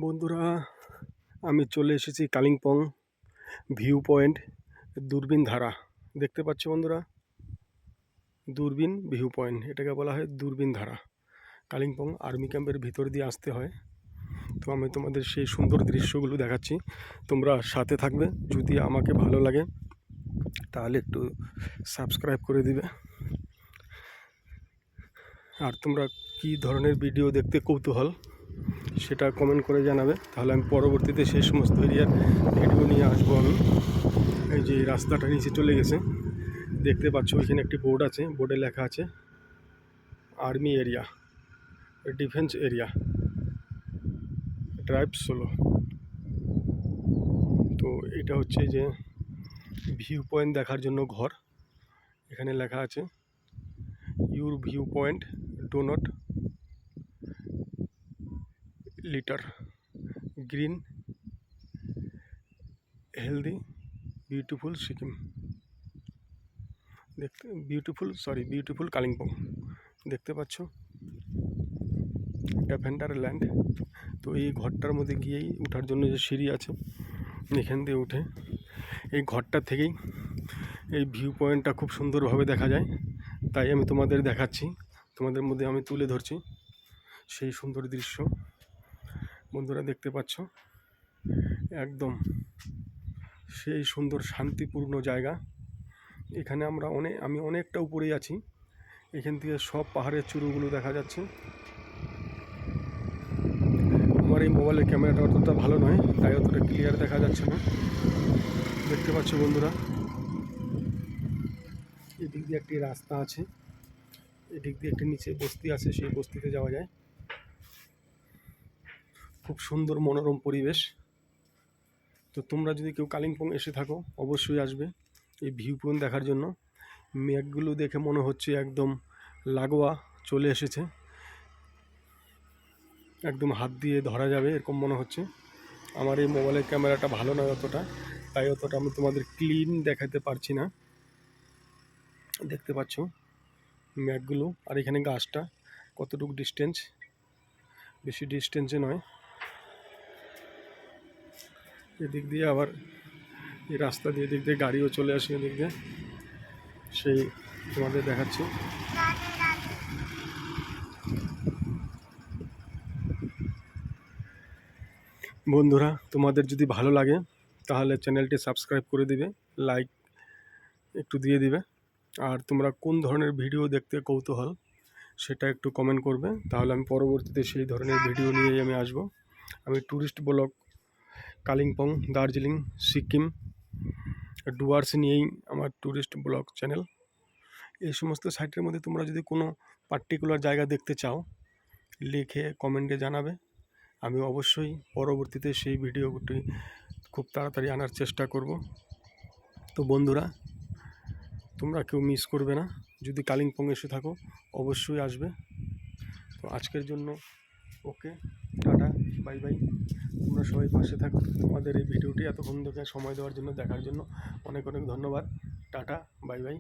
বন্ধুরা, আমি চলে এসেছি কালিম্পং ভিউ পয়েন্ট দূরবীন ধারা। দেখতে পাচ্ছ বন্ধুরা, দূরবীন ভিউ পয়েন্ট, এটাকে বলা হয় দূরবীন ধারা। কালিম্পং আর্মি ক্যাম্পের ভিতর দিয়ে আসতে হয়। তো আমি তোমাদের সেই সুন্দর দৃশ্যগুলো দেখাচ্ছি, তোমরা সাথে থাকবে। যদি আমাকে ভালো লাগে তাহলে একটু সাবস্ক্রাইব করে দিবে। আর তোমরা কী ধরনের ভিডিও দেখতে কৌতূহল সেটা কমেন্ট করে জানাবে, তাহলে আমি পরবর্তীতে সেই সমস্ত এরিয়ার ভিডিও নিয়ে আসবো। আমি এই যে রাস্তাটা নিচে চলে গেছে, দেখতে পাচ্ছ ওইখানে একটি বোর্ড আছে, বোর্ডে লেখা আছে army area, defence area, drive solo. তো এটা হচ্ছে যে ভিউ পয়েন্ট দেখার জন্য ঘর। এখানে লেখা আছে your view point do not litter, green healthy beautiful Sikkim. Beautiful Kalimpong. দেখতে পাচ্ছ ড্যাভেন্ডার ল্যান্ড। তো এই ঘরটার মধ্যে গিয়েই ওঠার জন্য যে সিঁড়ি আছে, এখান দিয়ে উঠে এই ঘরটার থেকেই এই ভিউ পয়েন্টটা খুব সুন্দরভাবে দেখা যায়। তাই আমি তোমাদের দেখাচ্ছি, তোমাদের মধ্যে আমি তুলে ধরছি সেই সুন্দর দৃশ্য। বন্ধুরা দেখতে পাচ্ছ একদম সেই সুন্দর শান্তিপূর্ণ জায়গা। এখানে আমি অনেকটা উপরেই আছি, এখান থেকে সব পাহাড়ের চূড়োগুলো দেখা যাচ্ছে। আমার এই মোবাইলের ক্যামেরাটা অতটা ভালো নয়, তাই অতটা ক্লিয়ার দেখা যাচ্ছে না। দেখতে পাচ্ছ বন্ধুরা, এদিক দিয়ে একটি রাস্তা আছে, এদিক দিয়ে একটি নিচে বস্তি আছে, সেই বস্তিতে যাওয়া যায়। খুব সুন্দর মনোরম পরিবেশ। তো তোমরা যদি কেউ কালিম্পং এসে থাকো অবশ্যই আসবে এই ভিউ পয়েন্ট দেখার জন্য। মেঘগুলো দেখে মনে হচ্ছে একদম লাগোয়া চলে এসেছে, একদম হাত দিয়ে ধরা যাবে এরকম মনে হচ্ছে। আমার এই মোবাইলের ক্যামেরাটা ভালো নয় অতটা, তাই অতটা আমি তোমাদের ক্লিন দেখাতে পারছি না। দেখতে পাচ্ছ মেঘগুলো, আর এখানে গাছটা কতটুকু ডিস্টেন্স, বেশি ডিস্টেন্সে নয়। এদিক দিয়ে আবার এই রাস্তা দিয়ে এদিক দিয়ে গাড়িও চলে আসে, এদিক দিয়ে সেই তোমাদের দেখাচ্ছি। বন্ধুরা, তোমাদের যদি ভালো লাগে তাহলে চ্যানেলটি সাবস্ক্রাইব করে দিবে, লাইক একটু দিয়ে দিবে। আর তোমরা কোন ধরনের ভিডিও দেখতে কৌতূহল সেটা একটু কমেন্ট করবে, তাহলে আমি পরবর্তীতে সেই ধরনের ভিডিও নিয়েই আমি আসব। আমি ট্যুরিস্ট ব্লগ কালিম্পং, দার্জিলিং, সিকিম, ডুয়ার্স নিয়েই আমার ট্যুরিস্ট ব্লগ চ্যানেল। এই সমস্ত সাইটের মধ্যে তোমরা যদি কোনো পার্টিকুলার জায়গা দেখতে চাও লিখে কমেন্টে জানাবে, আমি অবশ্যই পরবর্তীতে সেই ভিডিওটি খুব তাড়াতাড়ি আনার চেষ্টা করব। তো বন্ধুরা, তোমরা কেউ মিস করবে না, যদি কালিম্পং এসে থাকো অবশ্যই আসবে। তো আজকের জন্য ওকে, টাটা, বাই বাই। তোমরা সবাই পাশে থাকো। তোমাদের এই ভিডিওটি এতক্ষণ ধরে সময় দেওয়ার জন্য, দেখার জন্য অনেক অনেক ধন্যবাদ। Tata, bye bye.